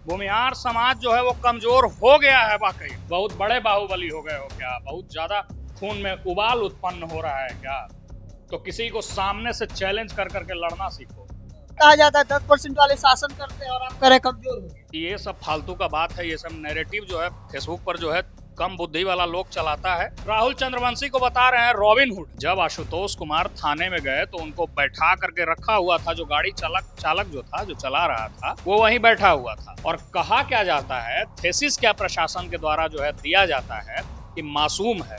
भूमिहार समाज जो है वो कमजोर हो गया है। वाकई बहुत बड़े बाहुबली हो गए हो क्या? बहुत ज्यादा खून में उबाल उत्पन्न हो रहा है क्या? तो किसी को सामने से चैलेंज कर करके लड़ना सीखो। कहा जाता है 10% वाले शासन करते हैं और आप कह रहे कमजोर हो गए। ये सब फालतू का बात है। ये सब नैरेटिव जो है फेसबुक पर जो है कम बुद्धि वाला लोग चलाता है। राहुल चंद्रवंशी को बता रहे हैं रॉबिन हुड। जब आशुतोष कुमार थाने में गए तो उनको बैठा करके रखा हुआ था। जो गाड़ी चालक जो था, जो चला रहा था, वो वहीं बैठा हुआ था। और कहा क्या जाता है, थेसिस क्या प्रशासन के द्वारा जो है दिया जाता है कि मासूम है।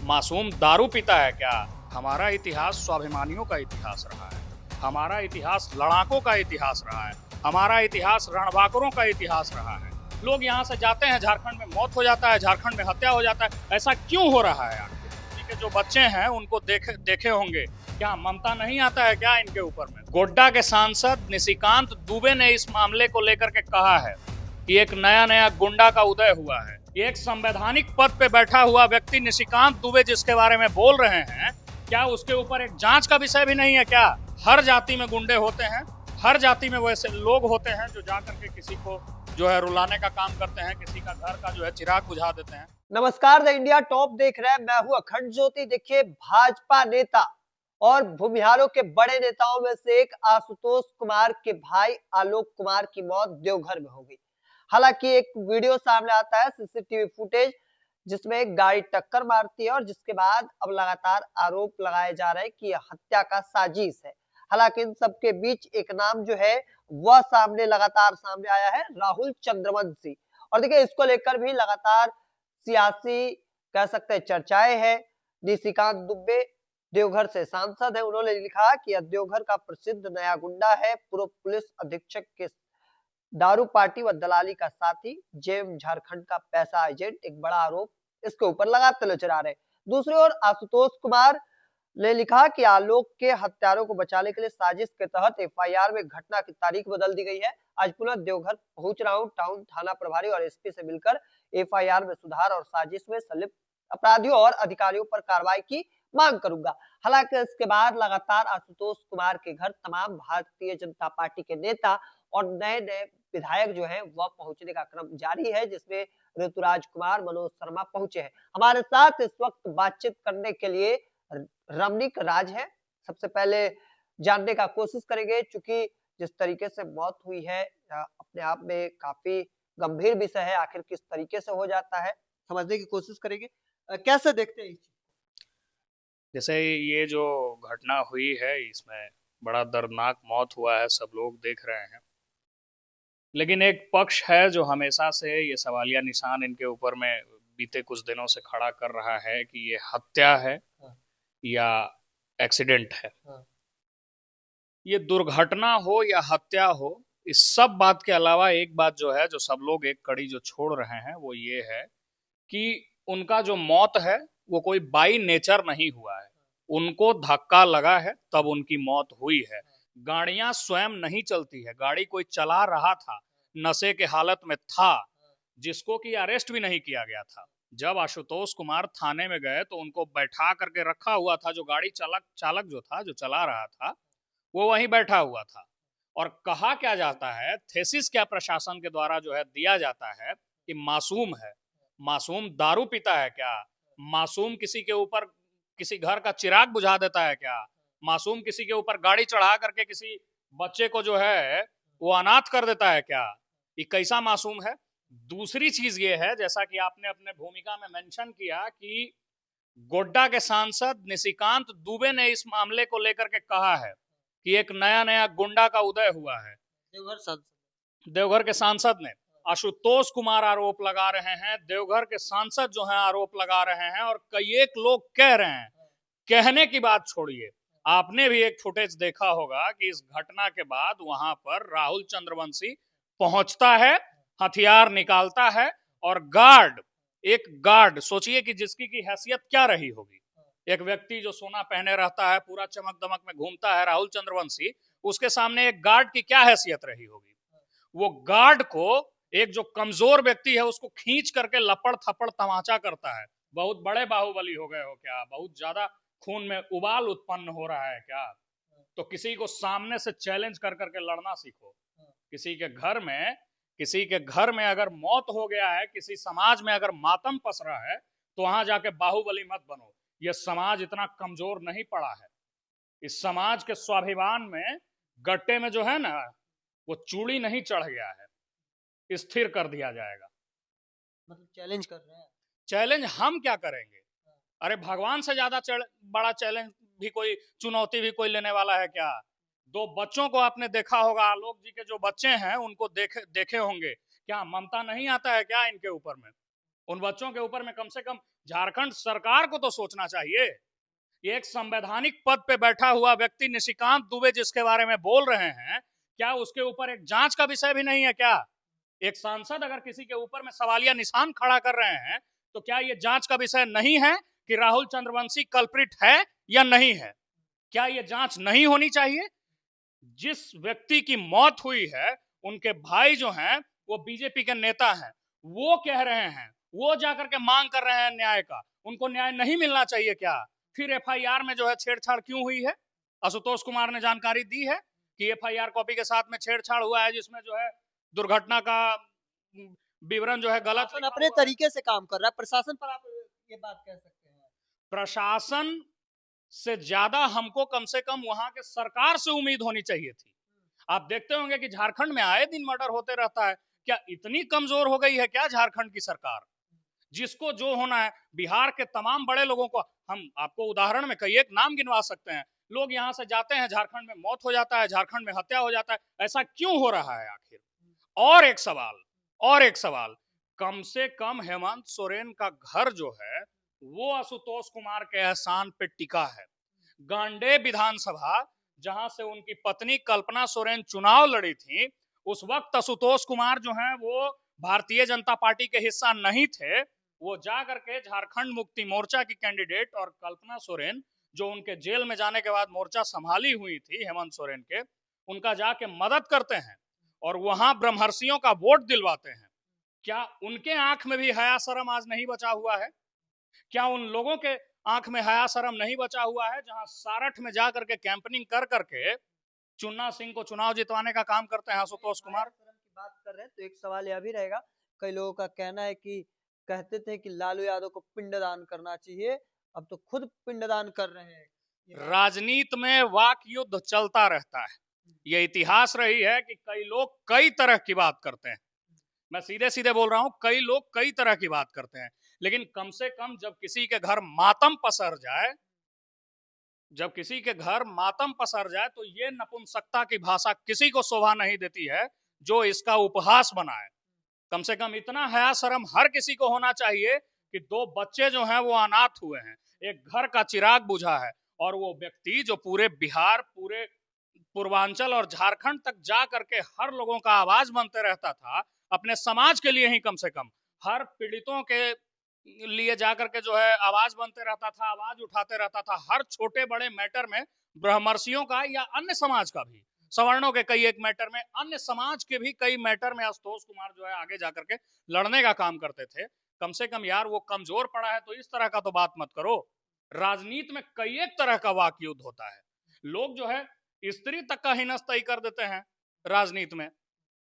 मासूम दारू पीता है क्या? हमारा इतिहास स्वाभिमानियों का इतिहास रहा है। हमारा इतिहास लड़ाकों का इतिहास रहा है। हमारा इतिहास रणबांकुरों का इतिहास रहा है। लोग यहाँ से जाते हैं, झारखंड में मौत हो जाता है, झारखंड में हत्या हो जाता है। ऐसा क्यों हो रहा है? आखिर के जो बच्चे हैं उनको देखे होंगे, क्या ममता नहीं आता है क्या इनके ऊपर में? गोड्डा के सांसद निशिकांत दुबे ने इस मामले को लेकर के कहा है कि एक नया गुंडा का उदय हुआ है। एक संवैधानिक पद पे बैठा हुआ व्यक्ति निशिकांत दुबे जिसके बारे में बोल रहे हैं, क्या उसके ऊपर एक जांच का विषय भी नहीं है क्या? हर जाति में गुंडे होते हैं, हर जाति में वैसे लोग होते हैं जो जाकर के किसी को जो है रुलाने का काम करते हैं, किसी का घर का जो है चिराग बुझा देते हैं। नमस्कार, द इंडिया टॉप देख रहे हैं। मैं हूं अखंड ज्योति। देखिए, भाजपा नेता और भूमिहारों के बड़े नेताओं में से एक आशुतोष कुमार के भाई आलोक कुमार की मौत देवघर में हो गई। हालांकि एक वीडियो सामने आता है, सीसीटीवी फुटेज, जिसमें एक गाड़ी टक्कर मारती है और जिसके बाद अब लगातार आरोप लगाए जा रहे हैं कि यह हत्या का साजिश है। हालांकि इन सबके बीच एक नाम जो है वह लगातार सामने आया है, राहुल चंद्रवंशी। और देखिए, इसको लेकर भी लगातार सियासी कह सकते हैं चर्चाएं हैं। निशिकांत दुबे देवघर से सांसद है। उन्होंने लिखा कि यह देवघर का प्रसिद्ध नया गुंडा है, पूर्व पुलिस अधीक्षक के दारू पार्टी व दलाली का साथी, जेम झारखंड का पैसा एजेंट। एक बड़ा आरोप इसके ऊपर लगाते नजर आ रहे हैं। दूसरी ओर आशुतोष कुमार ने लिखा कि आलोक के हत्यारों को बचाने के लिए साजिश के तहत एफआईआर में घटना की तारीख बदल दी गई है। आज पुनः देवघर पहुंच रहा हूं, टाउन थाना प्रभारी और एसपी से मिलकर एफआईआर में सुधार और साजिश में संलिप्त अपराधियों और अधिकारियों पर कार्रवाई की मांग करूंगा। हालांकि इसके बाद लगातार आशुतोष कुमार के घर तमाम भारतीय जनता पार्टी के नेता और नए नए विधायक जो है वह पहुंचने का क्रम जारी है, जिसमें ऋतुराज कुमार, मनोज शर्मा पहुंचे हैं। हमारे साथ इस वक्त बातचीत करने के लिए रमणीक राज है। सबसे पहले जानने का कोशिश करेंगे, चूंकि जिस तरीके से मौत हुई है अपने आप में काफी गंभीर विषय है। आखिर किस तरीके से हो जाता है, समझने की कोशिश करेंगे। कैसे देखते हैं? जैसे ये जो घटना हुई है, इसमें बड़ा दर्दनाक मौत हुआ है, सब लोग देख रहे हैं। लेकिन एक पक्ष है जो हमेशा से ये सवालिया निशान इनके ऊपर में बीते कुछ दिनों से खड़ा कर रहा है कि ये हत्या है या एक्सीडेंट है। ये दुर्घटना हो या हत्या हो, इस सब बात के अलावा एक बात जो है, जो सब लोग एक कड़ी जो छोड़ रहे हैं, वो ये है कि उनका जो मौत है वो कोई बाई नेचर नहीं हुआ है। उनको धक्का लगा है तब उनकी मौत हुई है। गाड़ियां स्वयं नहीं चलती है, गाड़ी कोई चला रहा था, नशे के हालत में था, जिसको कि अरेस्ट भी नहीं किया गया था। जब आशुतोष कुमार थाने में गए तो उनको बैठा करके रखा हुआ था। जो गाड़ी चालक जो था, जो चला रहा था, वो वहीं बैठा हुआ था। और कहा क्या जाता है, थेसिस क्या प्रशासन के द्वारा जो है दिया जाता है कि मासूम है। मासूम दारू पीता है क्या? मासूम किसी के ऊपर किसी घर का चिराग बुझा देता है क्या? मासूम किसी के ऊपर गाड़ी चढ़ा करके किसी बच्चे को जो है वो अनाथ कर देता है क्या? ये कैसा मासूम है? दूसरी चीज ये है, जैसा कि आपने अपने भूमिका में मेंशन किया, कि गोड्डा के सांसद निशिकांत दुबे ने इस मामले को लेकर के कहा है कि एक नया गुंडा का उदय हुआ है। देवघर के सांसद ने आशुतोष कुमार आरोप लगा रहे हैं, देवघर के सांसद जो हैं आरोप लगा रहे हैं, और कई एक लोग कह रहे हैं। कहने की बात छोड़िए, आपने भी एक फुटेज देखा होगा कि इस घटना के बाद वहां पर राहुल चंद्रवंशी पहुंचता है, हथियार निकालता है, और एक गार्ड सोचिए कि जिसकी की हैसियत क्या रही होगी। एक व्यक्ति जो सोना पहने रहता है, पूरा चमक दमक में घूमता है, राहुल चंद्रवंशी, उसके सामने एक गार्ड की क्या हैसियत रही होगी। वो गार्ड को, एक जो कमजोर व्यक्ति है, उसको खींच करके लपड़ थपड़ तमाचा करता है। बहुत बड़े बाहुबली हो गए हो क्या? बहुत ज्यादा खून में उबाल उत्पन्न हो रहा है क्या? तो किसी को सामने से चैलेंज कर करके लड़ना सीखो। किसी के घर में किसी के घर में अगर मौत हो गया है, किसी समाज में अगर मातम पसरा है, तो वहां जाके बाहुबली मत बनो। यह समाज इतना कमजोर नहीं पड़ा है। इस समाज के स्वाभिमान में गट्टे में जो है ना, वो चूड़ी नहीं चढ़ गया है, स्थिर कर दिया जाएगा। मतलब चैलेंज कर रहे हैं। चैलेंज हम क्या करेंगे? अरे भगवान से ज्यादा बड़ा चैलेंज भी कोई, चुनौती भी कोई लेने वाला है क्या? दो बच्चों को आपने देखा होगा, आलोक जी के जो बच्चे हैं उनको देखे होंगे, क्या ममता नहीं आता है क्या इनके ऊपर में? उन बच्चों के ऊपर में कम से कम झारखंड सरकार को तो सोचना चाहिए। ये एक संवैधानिक पद पे बैठा हुआ व्यक्ति निशिकांत दुबे जिसके बारे में बोल रहे हैं, क्या उसके ऊपर एक जांच का विषय भी नहीं है क्या? एक सांसद अगर किसी के ऊपर में सवालिया निशान खड़ा कर रहे हैं, तो क्या ये जांच का विषय नहीं है कि राहुल चंद्रवंशी कल्प्रिट है या नहीं है? क्या ये जांच नहीं होनी चाहिए? जिस व्यक्ति की मौत हुई है, उनके भाई जो हैं वो बीजेपी के नेता हैं, वो कह रहे हैं, वो जाकर के मांग कर रहे हैं न्याय का। उनको न्याय नहीं मिलना चाहिए क्या? फिर एफआईआर में जो है छेड़छाड़ क्यों हुई है? आशुतोष कुमार ने जानकारी दी है कि एफआईआर कॉपी के साथ में छेड़छाड़ हुआ है, जिसमें जो है दुर्घटना का विवरण जो है गलत प्रशासन अपने तरीके से काम कर रहा है। प्रशासन पर आप ये बात कह सकते हैं। प्रशासन से ज्यादा हमको कम से कम वहां के सरकार से उम्मीद होनी चाहिए थी। आप देखते होंगे कि झारखंड में आए दिन मर्डर होते रहता है। क्या इतनी कमजोर हो गई है क्या झारखंड की सरकार? जिसको जो होना है, बिहार के तमाम बड़े लोगों को हम आपको उदाहरण में कई एक नाम गिनवा सकते हैं। लोग यहां से जाते हैं, झारखंड में मौत हो जाता है, झारखंड में हत्या हो जाता है। ऐसा क्यों हो रहा है आखिर? और एक सवाल, और एक सवाल, कम से कम हेमंत सोरेन का घर जो है वो आशुतोष कुमार के एहसान पे टिका है। गांडे विधानसभा, जहां से उनकी पत्नी कल्पना सोरेन चुनाव लड़ी थी, उस वक्त आशुतोष कुमार जो है वो भारतीय जनता पार्टी के हिस्सा नहीं थे। वो जा करके झारखंड मुक्ति मोर्चा की कैंडिडेट, और कल्पना सोरेन जो उनके जेल में जाने के बाद मोर्चा संभाली हुई थी हेमंत सोरेन के, उनका जाके मदद करते हैं और वहां ब्रह्मर्षियों का वोट दिलवाते हैं। क्या उनके आंख में भी हया शर्म आज नहीं बचा हुआ है? क्या उन लोगों के आंख में हया शर्म नहीं बचा हुआ है, जहां सारठ में जाकर के कैंपनिंग कर करके चुन्ना सिंह को चुनाव जितवाने का काम करते हैं आशुतोष कुमार? शर्म की बात कर रहे हैं तो एक सवाल यह भी रहेगा, कई लोगों का कहना है कि कहते थे कि लालू यादव को पिंडदान करना चाहिए, अब तो खुद पिंडदान कर रहे हैं। राजनीति में वाक युद्ध चलता रहता है। यह इतिहास रही है कि कई लोग कई तरह की बात करते हैं। मैं सीधे सीधे बोल रहा हूं, कई लोग कई तरह की बात करते हैं, लेकिन कम से कम जब किसी के घर मातम पसर जाए, जब किसी के घर मातम पसर जाए, तो ये नपुंसकता की भाषा किसी को शोभा नहीं देती है जो इसका उपहास बनाए। कम से कम इतना हया शर्म हर किसी को होना चाहिए कि दो बच्चे जो हैं वो अनाथ हुए हैं, एक घर का चिराग बुझा है, और वो व्यक्ति जो पूरे बिहार, पूरे पूर्वांचल और झारखंड तक जा करके हर लोगों का आवाज बनते रहता था, अपने समाज के लिए ही कम से कम हर पीड़ितों के लिए जाकर के जो है आवाज बनते रहता था, आवाज उठाते रहता था, हर छोटे बड़े मैटर में, ब्रह्मर्षियों का या अन्य समाज का भी, सवर्णों के कई एक मैटर में, अन्य समाज के भी कई मैटर में आशुतोष कुमार जो है आगे जाकर के लड़ने का काम करते थे। कम से कम यार, वो कमजोर पड़ा है तो इस तरह का तो बात मत करो। राजनीति में कई एक तरह का वाक युद्ध होता है। लोग जो है स्त्री तक का हिनस्ताई कर देते हैं राजनीति में।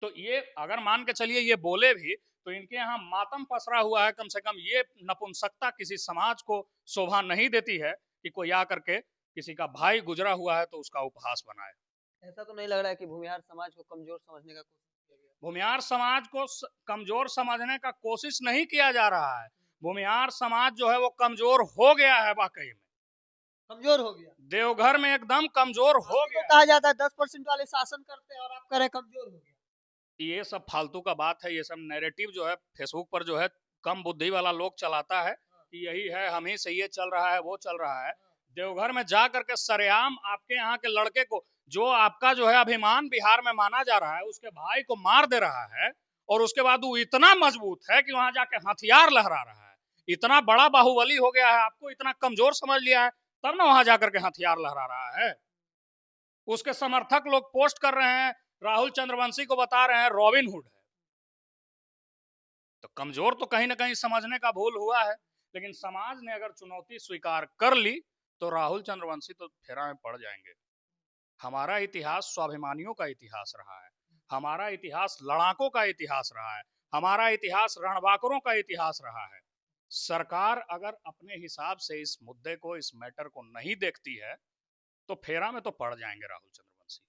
तो ये अगर मान के चलिए ये बोले भी, तो इनके यहाँ मातम पसरा हुआ है। कम से कम ये नपुंसकता किसी समाज को शोभा नहीं देती है कि कोई आकर के किसी का भाई गुजरा हुआ है तो उसका उपहास बनाए। ऐसा तो नहीं लग रहा है कि भूमिहार समाज को कमजोर समझने का कोशिश किया गया? भूमिहार समाज को कमजोर समझने का कोशिश नहीं किया जा रहा है। भूमिहार समाज जो है वो कमजोर हो गया है, वाकई में कमजोर हो गया। देवघर में एकदम कमजोर हो तो गया। कहा जाता है 10% वाले शासन करते हैं और आप कह रहे कमजोर हो गया। ये सब फालतू का बात है। ये सब नैरेटिव जो है फेसबुक पर जो है कम बुद्धि वाला लोग चलाता है कि यही है, हम ही से ये चल रहा है, वो चल रहा है। देवघर में जा करके सरेआम आपके यहाँ के लड़के को, जो आपका जो है अभिमान बिहार में माना जा रहा है, उसके भाई को मार दे रहा है, और उसके बाद वो इतना मजबूत है कि वहां जाके हथियार लहरा रहा है। इतना बड़ा बाहुबली हो गया है, आपको इतना कमजोर समझ लिया है, तब ना वहां जाकर के हथियार लहरा रहा है। उसके समर्थक लोग पोस्ट कर रहे हैं, राहुल चंद्रवंशी को बता रहे हैं रॉबिन हुड है। तो कमजोर तो कहीं ना कहीं समझने का भूल हुआ है। लेकिन समाज ने अगर चुनौती स्वीकार कर ली तो राहुल चंद्रवंशी तो फेरा में पड़ जाएंगे। हमारा इतिहास स्वाभिमानियों का इतिहास रहा है। हमारा इतिहास लड़ाकों का इतिहास रहा है, हमारा इतिहास रणबांकुरों का इतिहास रहा है। सरकार अगर अपने हिसाब से इस मुद्दे को, इस मैटर को नहीं देखती है तो फेरा में तो पड़ जाएंगे राहुल चंद्रवंशी।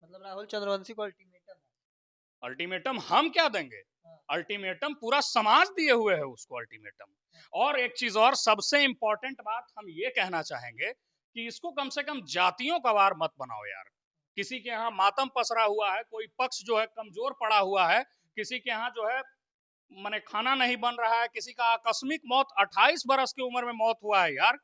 मतलब राहुल चंद्रवंशी को अल्टीमेटम है। अल्टीमेटम हम क्या देंगे? अल्टीमेटम पूरा समाज दिए हुए है उसको अल्टीमेटम। और एक चीज और, सबसे इंपॉर्टेंट बात हम ये कहना चाहेंगे कि इसको कम से कम जातियों का वार मत बनाओ यार। किसी के यहाँ मातम पसरा हुआ है, कोई पक्ष जो है कमजोर पड़ा हुआ है, किसी के यहाँ जो है माने खाना नहीं बन रहा है, किसी का आकस्मिक मौत 28 बरस की उम्र में मौत हुआ है यार,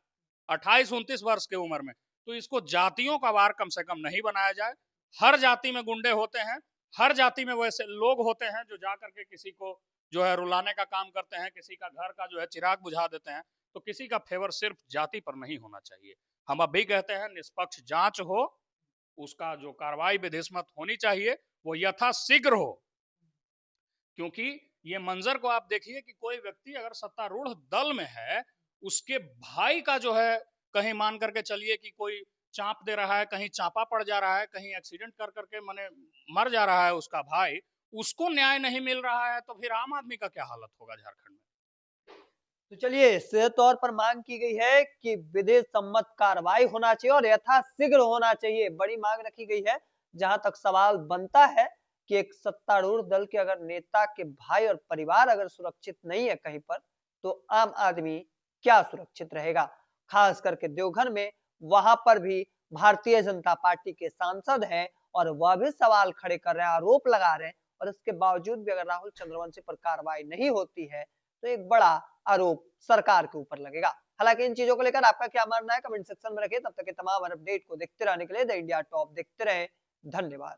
28-29 वर्ष की उम्र में। तो इसको जातियों का वार कम से कम नहीं बनाया जाए। हर जाति में गुंडे होते हैं, हर जाति में वैसे लोग होते हैं जो जाकर के किसी को जो है रुलाने का काम करते हैं, किसी का घर का जो है चिराग बुझा देते हैं। तो किसी का फेवर सिर्फ जाति पर नहीं होना चाहिए। हम अब भी कहते हैं निष्पक्ष जांच हो, उसका जो कार्रवाई विधिसम्मत होनी चाहिए वो यथाशीघ्र हो। क्योंकि ये मंजर को आप देखिए कि कोई व्यक्ति अगर सत्तारूढ़ दल में है, उसके भाई का जो है कहीं मान करके चलिए कि कोई चांप दे रहा है, कहीं चांपा पड़ जा रहा है, कहीं एक्सीडेंट कर करके माने मर जा रहा है उसका भाई, उसको न्याय नहीं मिल रहा है, तो फिर आम आदमी का क्या हालत होगा झारखंड में? तो चलिए, सीधे तौर पर मांग की गई है कि विधि सम्मत कार्रवाई होना चाहिए और यथाशीघ्र होना चाहिए, बड़ी मांग रखी गई है। जहां तक सवाल बनता है कि एक सत्तारूढ़ दल के अगर नेता के भाई और परिवार अगर सुरक्षित नहीं है कहीं पर, तो आम आदमी क्या सुरक्षित रहेगा? खास करके देवघर में, वहां पर भी भारतीय जनता पार्टी के सांसद हैं और वह भी सवाल खड़े कर रहे हैं, आरोप लगा रहे हैं, और इसके बावजूद भी अगर राहुल चंद्रवंशी पर कार्रवाई नहीं होती है तो एक बड़ा आरोप सरकार के ऊपर लगेगा। हालांकि इन चीजों को लेकर आपका क्या मानना है कमेंट सेक्शन में रखिए। तब तक के तमाम अपडेट को देखते रहने के लिए द इंडिया टॉप देखते रहे। धन्यवाद।